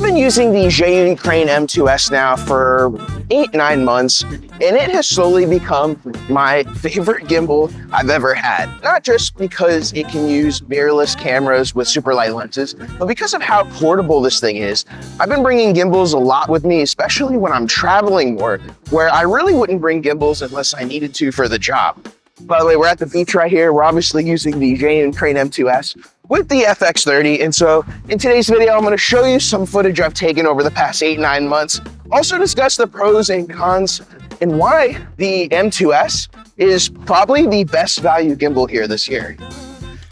been using the Zhiyun Crane M2s now for 8-9 months, and it has slowly become my favorite gimbal I've ever had. Not just because it can use mirrorless cameras with super light lenses, but because of how portable this thing is. I've been bringing gimbals a lot with me, especially when I'm traveling more, where I really wouldn't bring gimbals unless I needed to for the job. By the way, we're at the beach right here. We're obviously using the Zhiyun Crane M2s with the Fx30. And so in today's video, I'm going to show you some footage I've taken over the past 8-9 months. Also discuss the pros and cons and why the M2s is probably the best value gimbal here this year.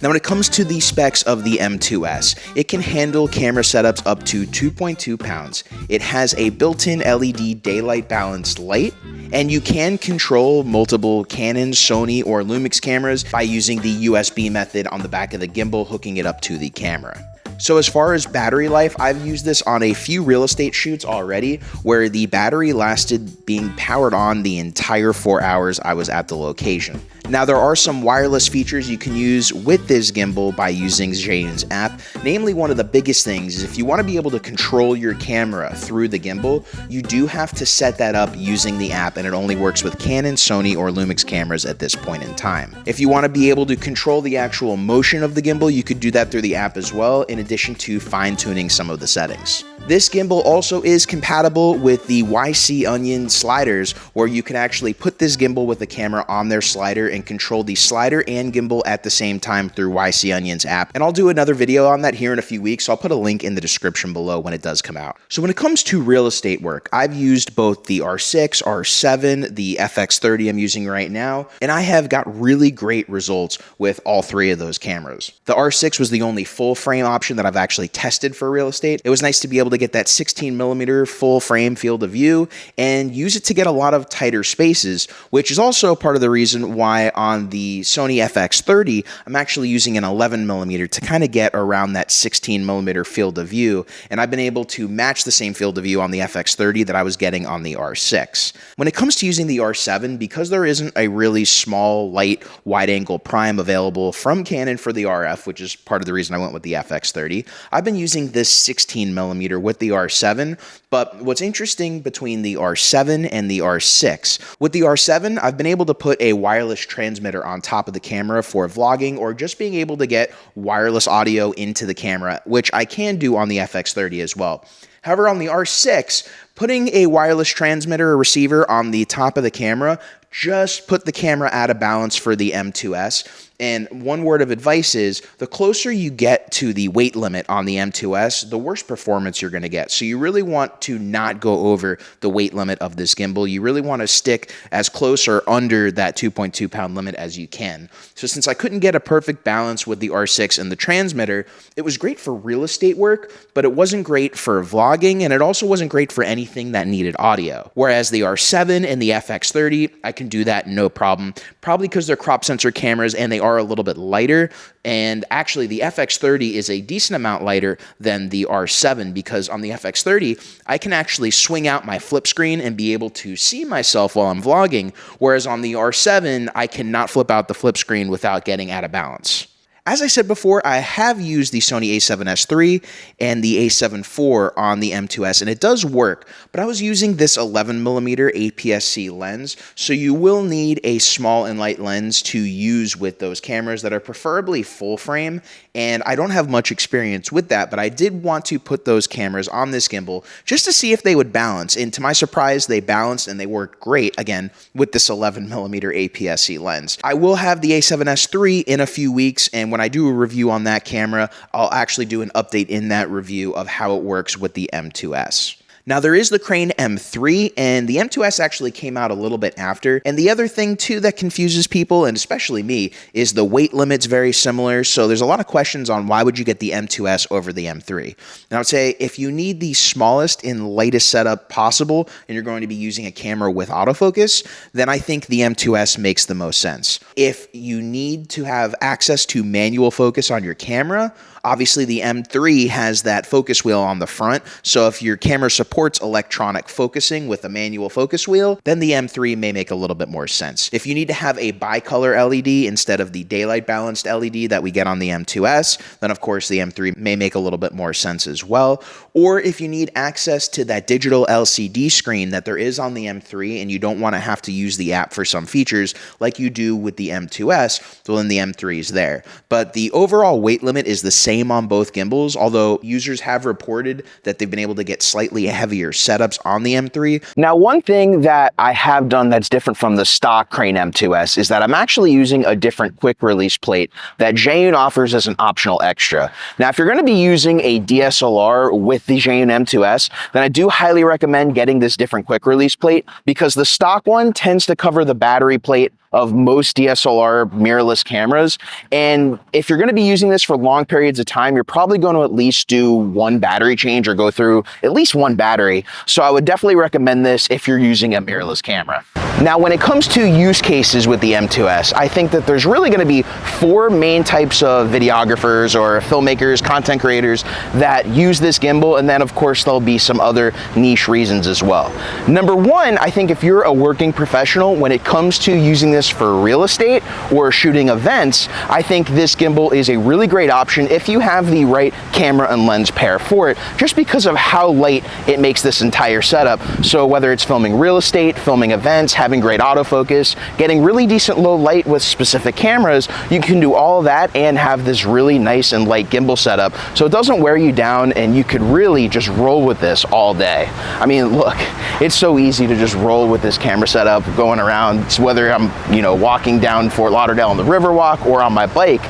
Now, when it comes to the specs of the M2s, it can handle camera setups up to 2.2 pounds. It has a built-in LED daylight balanced light, and you can control multiple Canon, Sony, or Lumix cameras by using the USB method on the back of the gimbal, hooking it up to the camera. So as far as battery life, I've used this on a few real estate shoots already, where the battery lasted being powered on the entire 4 hours I was at the location. Now, there are some wireless features you can use with this gimbal by using Zhiyun's app. Namely, one of the biggest things is if you want to be able to control your camera through the gimbal, you do have to set that up using the app, and it only works with Canon, Sony, or Lumix cameras at this point in time. If you want to be able to control the actual motion of the gimbal, you could do that through the app as well, in addition to fine-tuning some of the settings. This gimbal also is compatible with the YC Onion sliders, where you can actually put this gimbal with the camera on their slider and control the slider and gimbal at the same time through YC Onion's app. And I'll do another video on that here in a few weeks, so I'll put a link in the description below when it does come out. So when it comes to real estate work, I've used both the R6, R7, the Fx30 I'm using right now, and I have got really great results with all three of those cameras. The R6 was the only full frame option that I've actually tested for real estate. It was nice to be able to get that 16mm full frame field of view and use it to get a lot of tighter spaces, which is also part of the reason why on the Sony Fx30, I'm actually using an 11mm to kind of get around that 16mm field of view, and I've been able to match the same field of view on the Fx30 that I was getting on the R6. When it comes to using the R7, because there isn't a really small, light, wide-angle prime available from Canon for the RF, which is part of the reason I went with the Fx30, I've been using this 16mm with the R7, but what's interesting between the R7 and the R6, with the R7, I've been able to put a wireless transmitter on top of the camera for vlogging or just being able to get wireless audio into the camera, which I can do on the Fx30 as well. However, on the R6, putting a wireless transmitter or receiver on the top of the camera just put the camera out of balance for the M2s. And one word of advice is, the closer you get to the weight limit on the M2s, the worse performance you're going to get. So you really want to not go over the weight limit of this gimbal. You really want to stick as close or under that 2.2 pound limit as you can. So since I couldn't get a perfect balance with the R6 and the transmitter, it was great for real estate work, but it wasn't great for vlogging, and it also wasn't great for anything that needed audio. Whereas the R7 and the Fx30, I can do that no problem, probably because they're crop sensor cameras and they are a little bit lighter. And actually the Fx30 is a decent amount lighter than the R7, because on the Fx30 I can actually swing out my flip screen and be able to see myself while I'm vlogging, whereas on the R7 I cannot flip out the flip screen without getting out of balance. As I said before, I have used the Sony A7S III and the A7 IV on the M2s, and it does work, but I was using this 11mm APS-C lens, so you will need a small and light lens to use with those cameras that are preferably full frame, and I don't have much experience with that, but I did want to put those cameras on this gimbal just to see if they would balance, and to my surprise, they balanced and they worked great, again, with this 11mm APS-C lens. I will have the A7S III in a few weeks, and when I do a review on that camera, I'll actually do an update in that review of how it works with the M2s. Now, there is the Crane M3, and the M2s actually came out a little bit after. And the other thing, too, that confuses people, and especially me, is the weight limit's very similar. So there's a lot of questions on why would you get the M2s over the M3. And I would say if you need the smallest and lightest setup possible, and you're going to be using a camera with autofocus, then I think the M2s makes the most sense. If you need to have access to manual focus on your camera, Obviously, the M3 has that focus wheel on the front, so if your camera supports electronic focusing with a manual focus wheel, then the M3 may make a little bit more sense. If you need to have a bicolor LED instead of the daylight balanced LED that we get on the M2S, then of course the M3 may make a little bit more sense as well. Or if you need access to that digital LCD screen that there is on the M3 and you don't want to have to use the app for some features like you do with the M2S, well then the M3 is there. But the overall weight limit is the same on both gimbals, although users have reported that they've been able to get slightly heavier setups on the M3. Now, one thing that I have done that's different from the stock Crane M2S is that I'm actually using a different quick release plate that Zhiyun offers as an optional extra. Now, if you're going to be using a DSLR with the Zhiyun M2S, then I do highly recommend getting this different quick release plate because the stock one tends to cover the battery plate of most DSLR mirrorless cameras. And if you're going to be using this for long periods of time, you're probably going to at least do one battery change or go through at least one battery. So I would definitely recommend this if you're using a mirrorless camera. Now, when it comes to use cases with the M2S, I think that there's really going to be four main types of videographers or filmmakers, content creators that use this gimbal, and then of course there'll be some other niche reasons as well. Number one, I think if you're a working professional, when it comes to using this for real estate or shooting events, I think this gimbal is a really great option if you have the right camera and lens pair for it, just because of how light it makes this entire setup. So whether it's filming real estate, filming events, having great autofocus, getting really decent low light with specific cameras, you can do all of that and have this really nice and light gimbal setup. So it doesn't wear you down and you could really just roll with this all day. I mean, look, it's so easy to just roll with this camera setup going around, whether I'm, walking down Fort Lauderdale on the Riverwalk or on my bike.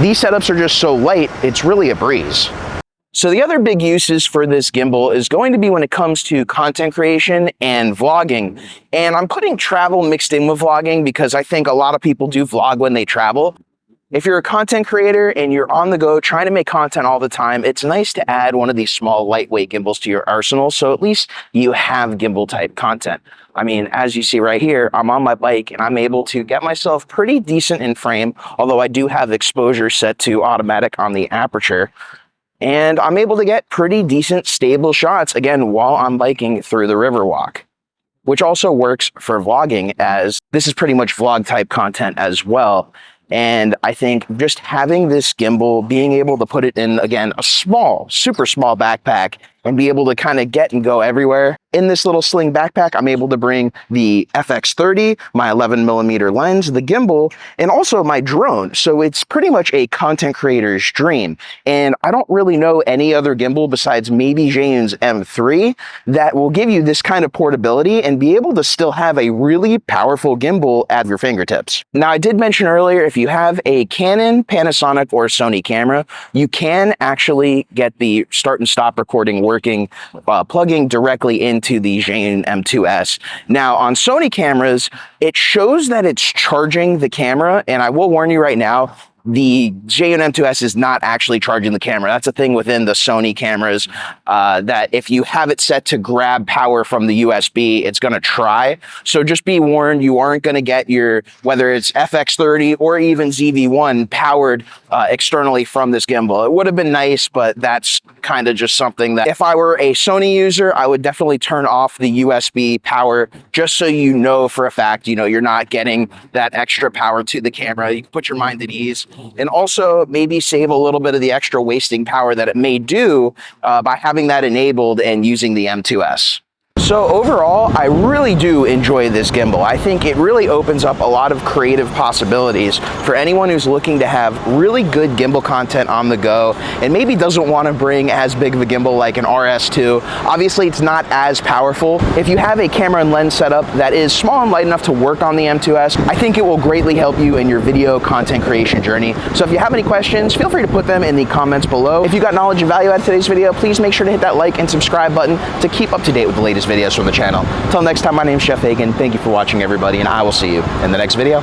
These setups are just so light, it's really a breeze. So the other big uses for this gimbal is going to be when it comes to content creation and vlogging. And I'm putting travel mixed in with vlogging because I think a lot of people do vlog when they travel. If you're a content creator and you're on the go trying to make content all the time, it's nice to add one of these small lightweight gimbals to your arsenal, so at least you have gimbal type content. I mean, as you see right here, I'm on my bike and I'm able to get myself pretty decent in frame, although I do have exposure set to automatic on the aperture. And I'm able to get pretty decent stable shots, again, while I'm biking through the Riverwalk, which also works for vlogging, as this is pretty much vlog type content as well. And I think just having this gimbal, being able to put it in, again, a small, super small backpack and be able to kind of get and go everywhere. In this little sling backpack, I'm able to bring the Fx30, my 11mm lens, the gimbal, and also my drone. So it's pretty much a content creator's dream. And I don't really know any other gimbal besides maybe Zhiyun's M3 that will give you this kind of portability and be able to still have a really powerful gimbal at your fingertips. Now, I did mention earlier, if you have a Canon, Panasonic, or Sony camera, you can actually get the start and stop recording working, plugging directly into the Zhiyun M2S. Now, on Sony cameras, it shows that it's charging the camera, and I will warn you right now, the Zhiyun M2S is not actually charging the camera. That's a thing within the Sony cameras that if you have it set to grab power from the USB, it's going to try. So just be warned, you aren't going to get your, whether it's Fx30 or even ZV1 powered externally from this gimbal. It would have been nice, but that's kind of just something that if I were a Sony user, I would definitely turn off the USB power just so you know for a fact, you're not getting that extra power to the camera. You can put your mind at ease. And also maybe save a little bit of the extra wasting power that it may do by having that enabled and using the M2S. So overall, I really do enjoy this gimbal. I think it really opens up a lot of creative possibilities for anyone who's looking to have really good gimbal content on the go and maybe doesn't want to bring as big of a gimbal like an RS2. Obviously, it's not as powerful. If you have a camera and lens setup that is small and light enough to work on the M2S, I think it will greatly help you in your video content creation journey. So if you have any questions, feel free to put them in the comments below. If you got knowledge and value out of today's video, please make sure to hit that like and subscribe button to keep up to date with the latest videos from the channel. Until next time, my name is Geoff Fagien. Thank you for watching, everybody, and I will see you in the next video.